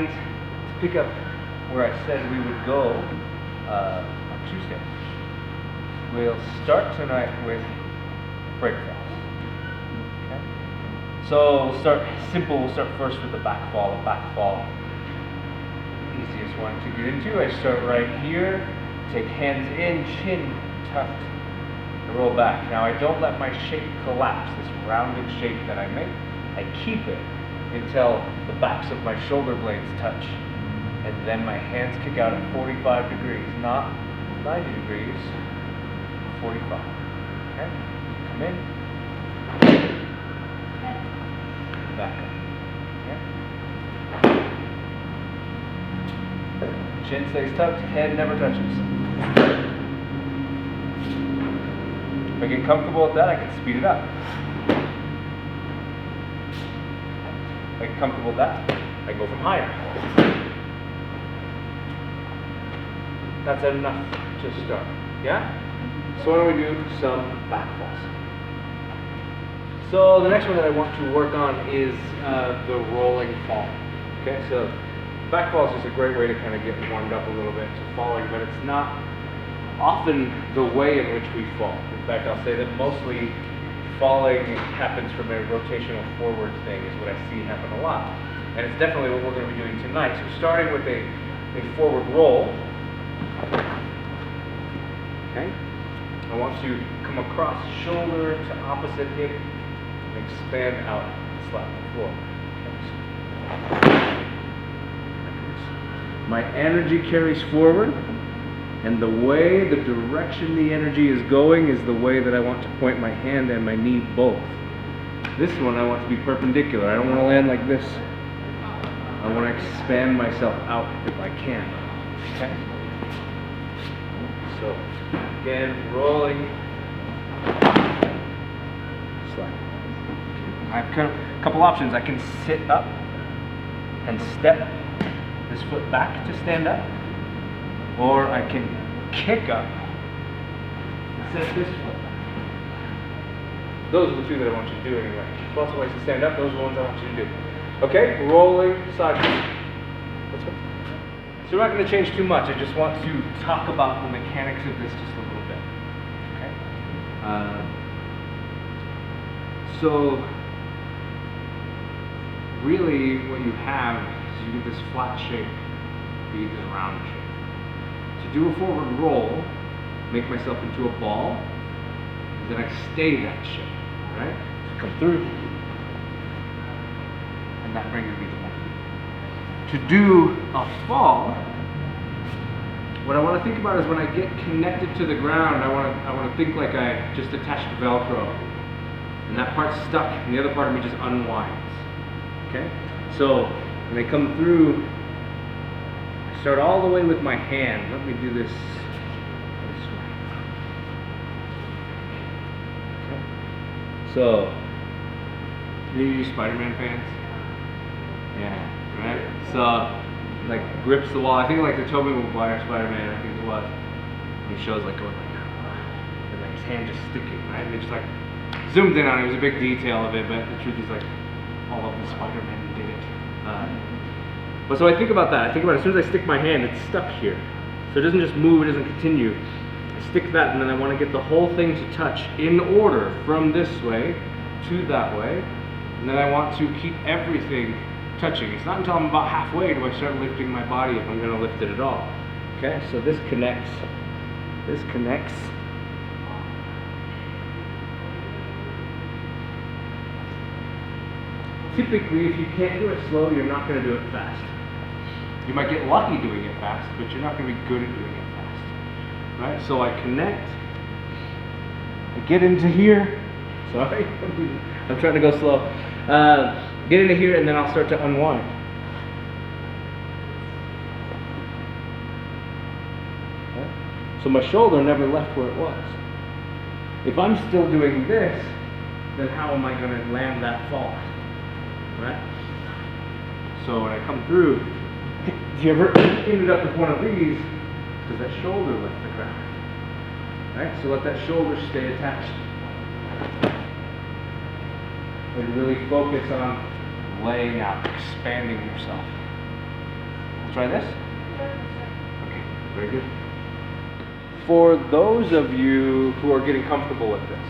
tonight, to pick up where I said we would go on Tuesday, we'll start tonight with Breakfalls. Okay? So we'll start simple. We'll start first with the back fall. A back fall, easiest one to get into. I start right here. Take hands in, chin tucked, and roll back. Now I don't let my shape collapse, this rounded shape that I make. I keep it until the backs of my shoulder blades touch. And then my hands kick out at 45 degrees, not 90 degrees, 45. Okay? Come in. Back up. Okay? Chin stays tucked, head never touches. If I get comfortable with that, I can speed it up. If I get comfortable with that, I go from higher. That's enough to start. Yeah? So why don't we do some back falls? So the next one that I want to work on is the rolling fall. Okay, so back falls is a great way to kind of get warmed up a little bit to falling, but it's not often the way in which we fall. In fact, I'll say that mostly falling happens from a rotational forward thing is what I see happen a lot. And it's definitely what we're going to be doing tonight. So starting with a forward roll. Okay. I want to come across shoulder to opposite hip and expand out and slap the floor. Okay. My energy carries forward, and the way, the direction the energy is going is the way that I want to point my hand and my knee both. This one I want to be perpendicular. I don't want to land like this. I want to expand myself out if I can. Okay? So, again, rolling, slide. I have a couple options. I can sit up and step this foot back to stand up, or I can kick up and set this foot back. Those are the two that I want you to do anyway. There's lots of ways to stand up. Those are the ones I want you to do. Okay, rolling sideways. Let's go. So we're not going to change too much. I just want to talk about the mechanics of this just a little bit. Okay. So really, what you have is you get this flat shape, you get this round shape. To do a forward roll, make myself into a ball, and then I stay that shape. Right? So come through, and that brings me to my feet. To do a fall, what I want to think about is when I get connected to the ground, I want to think like I just attached Velcro, and that part's stuck, and the other part of me just unwinds. Okay? So when I come through, I start all the way with my hand. Let me do this way. Okay? So, you Spider-Man fans? Yeah, right? So, like grips the wall. I think like the Tobey Maguire Spider-Man, I think it was. And he shows like going like, and like his hand just sticking, right? And it just like zoomed in on it. It was a big detail of it, but the truth is like all of the Spider-Man did it. But so I think about that. I think about it, as soon as I stick my hand, it's stuck here. So it doesn't just move, it doesn't continue. I stick that, and then I want to get the whole thing to touch in order from this way to that way. And then I want to keep everything touching. It's not until I'm about halfway do I start lifting my body if I'm going to lift it at all. Okay, so this connects. This connects. Typically, if you can't do it slow, you're not going to do it fast. You might get lucky doing it fast, but you're not going to be good at doing it fast. Right? So I connect. I get into here. Sorry, I'm trying to go slow. Get into here, and then I'll start to unwind. Okay? So my shoulder never left where it was. If I'm still doing this, then how am I going to land that fall? Right? So when I come through, if you ever ended up with one of these, does that shoulder lift the ground? Right? So let that shoulder stay attached. And really focus on laying out, expanding yourself. Try this? Okay, very good. For those of you who are getting comfortable with this,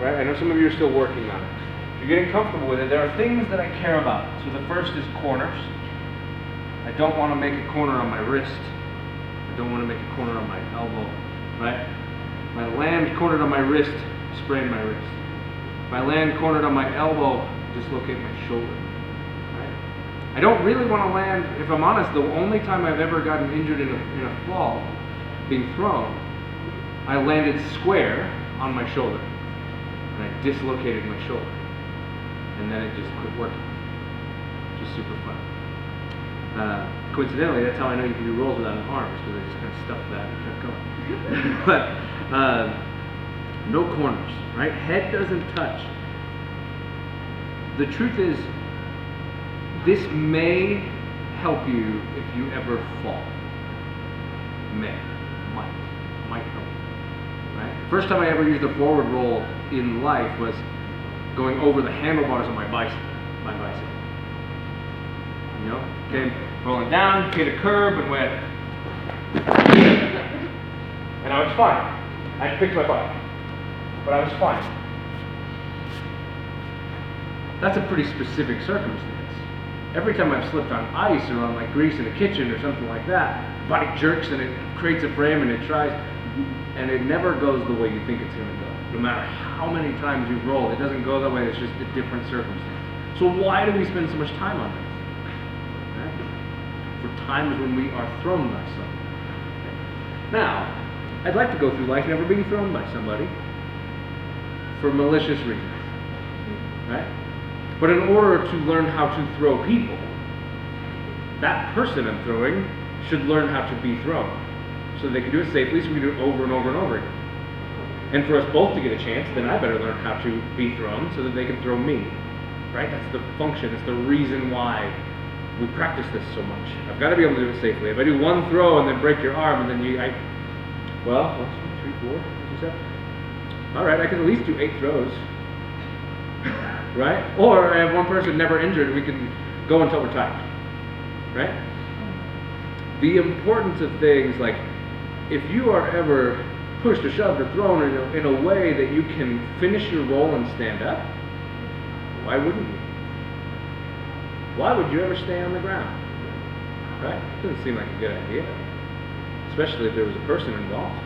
right? I know some of you are still working on it. If you're getting comfortable with it, there are things that I care about. So the first is corners. I don't want to make a corner on my wrist. I don't want to make a corner on my elbow, right? If I land cornered on my wrist, sprain my wrist. If I land cornered on my elbow, dislocate my shoulder. I don't really want to land, if I'm honest, the only time I've ever gotten injured in a fall, being thrown, I landed square on my shoulder. And I dislocated my shoulder. And then it just quit working. Which is super fun. Coincidentally, that's how I know you can do rolls without an arm, because I just kind of stuffed that and kept going. But no corners, right? Head doesn't touch. The truth is, this may help you if you ever fall. Might help you, right? First time I ever used a forward roll in life was going over the handlebars of my bicycle. You know, came rolling down, hit a curb, and went, and I was fine. I picked my bike, but I was fine. That's a pretty specific circumstance. Every time I've slipped on ice or on like grease in the kitchen or something like that, body jerks and it creates a frame and it tries, and it never goes the way you think it's going to go. No matter how many times you roll, it doesn't go that way. It's just a different circumstance. So why do we spend so much time on this? Right? For times when we are thrown by somebody. Okay. Now, I'd like to go through life never being thrown by somebody for malicious reasons. Right? But in order to learn how to throw people, that person I'm throwing should learn how to be thrown. So they can do it safely, so we can do it over and over and over again. And for us both to get a chance, then I better learn how to be thrown so that they can throw me. Right? That's the function, it's the reason why we practice this so much. I've got to be able to do it safely. If I do one throw and then break your arm, and then 1, 2, 3, 4, 5, 6, 7. Alright, I can at least do 8 throws. Right? Or I have one person never injured, we can go until we're tired. Right? The importance of things like, if you are ever pushed or shoved or thrown in a way that you can finish your roll and stand up, why wouldn't you? Why would you ever stay on the ground? Right? Doesn't seem like a good idea. Especially if there was a person involved.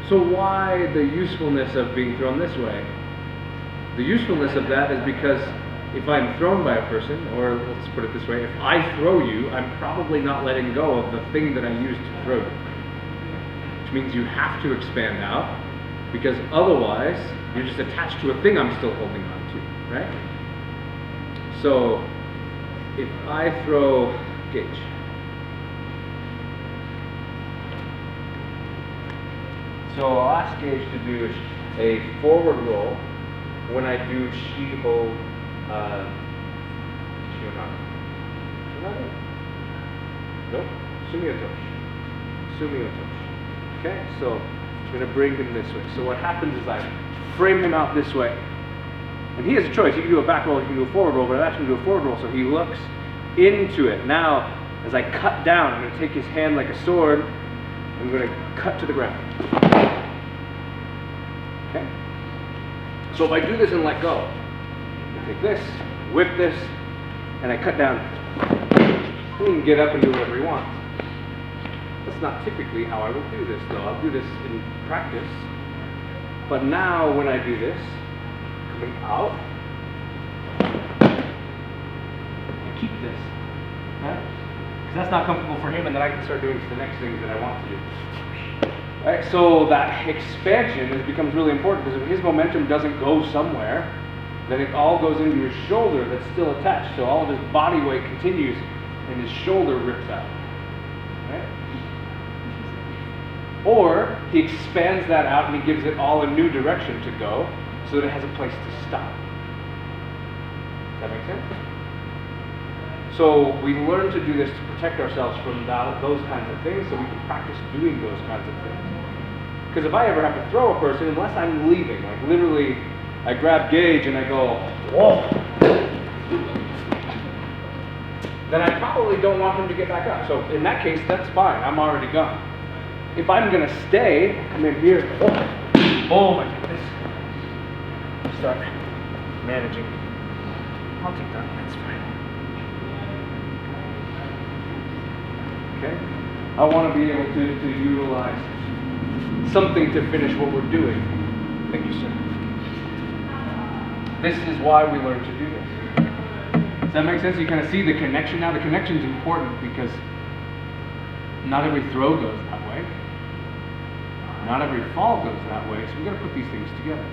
So why the usefulness of being thrown this way? The usefulness of that is because if I'm thrown by a person, or let's put it this way, if I throw you, I'm probably not letting go of the thing that I used to throw you. Which means you have to expand out, because otherwise you're just attached to a thing I'm still holding on to, right? So if I throw Gage, so I'll ask Gage to do a forward roll when I do Shiho Nope, Sumiotoshi. Okay, so I'm going to bring him this way. So what happens is I frame him out this way. And he has a choice. He can do a back roll, he can do a forward roll, but I'm actually going to do a forward roll, so he looks into it. Now, as I cut down, I'm going to take his hand like a sword. I'm going to cut to the ground. Okay? So if I do this and let go, I take this, whip this, and I cut down. He can get up and do whatever he wants. That's not typically how I would do this, though. I'll do this in practice. But now, when I do this, coming out, I keep this. Right? Because that's not comfortable for him, and then I can start doing the next things that I want to do. Right? So that expansion becomes really important, because if his momentum doesn't go somewhere, then it all goes into his shoulder that's still attached. So all of his body weight continues, and his shoulder rips out. Right? Or he expands that out and he gives it all a new direction to go, so that it has a place to stop. Does that make sense? So we learn to do this to protect ourselves from those kinds of things, so we can practice doing those kinds of things. Because if I ever have to throw a person, unless I'm leaving, like literally, I grab Gage and I go, whoa. then I probably don't want him to get back up. So in that case, that's fine. I'm already gone. If I'm gonna stay, come in here. Oh my goodness. Start managing. I'll take that. That's fine. Okay. I want to be able to utilize something to finish what we're doing. Thank you, sir. This is why we learn to do this. Does that make sense? You kind of see the connection now. The connection is important because not every throw goes that way. Not every fall goes that way. So we've got to put these things together.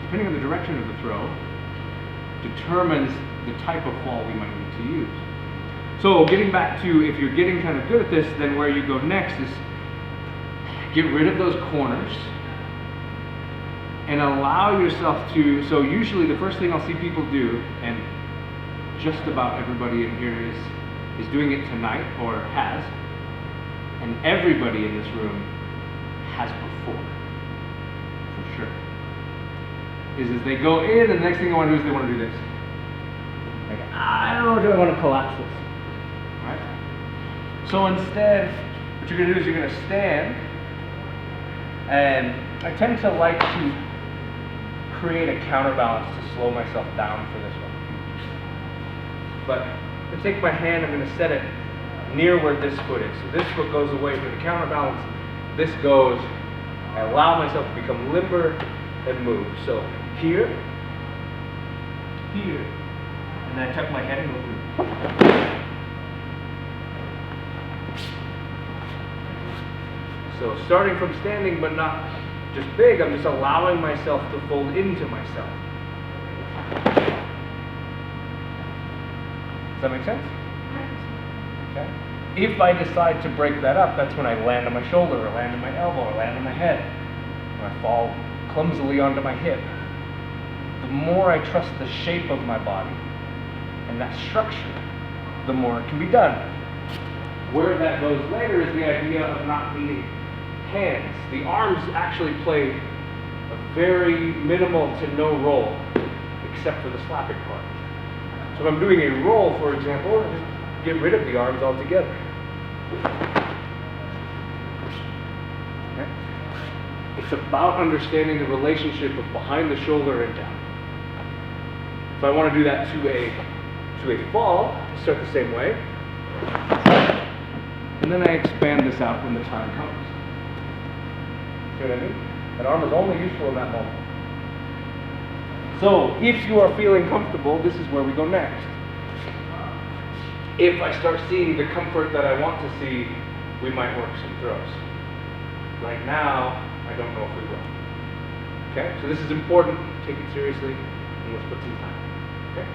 Depending on the direction of the throw, determines the type of fall we might need to use. So getting back to, if you're getting kind of good at this, then where you go next is get rid of those corners and allow yourself to, so usually the first thing I'll see people do, and just about everybody in here is doing it tonight or has, and everybody in this room has before, for sure, is they go in and the next thing they want to do is they want to do this. Like, I don't know, do I want to collapse this? Right? So instead, what you're going to do is you're going to stand, and I tend to like to create a counterbalance to slow myself down for this one. But I'm going to take my hand, I'm going to set it near where this foot is. So this foot goes away for the counterbalance, this goes, I allow myself to become limber and move. So here, here, and then I tuck my head and go through. So starting from standing but not just big, I'm just allowing myself to fold into myself. Does that make sense? Okay. If I decide to break that up, that's when I land on my shoulder, or land on my elbow, or land on my head. When I fall clumsily onto my hip. The more I trust the shape of my body and that structure, the more it can be done. Where that goes later is the idea of not needing hands. The arms actually play a very minimal to no role, except for the slapping part. So if I'm doing a roll, for example, just get rid of the arms altogether. Okay. It's about understanding the relationship of behind the shoulder and down. If I want to do that to a fall, I start the same way. And then I expand this out when the time comes. See what I mean? That arm is only useful in that moment. So, if you are feeling comfortable, this is where we go next. If I start seeing the comfort that I want to see, we might work some throws. Right now, I don't know if we will. Okay? So this is important. Take it seriously, and let's put some time. Okay?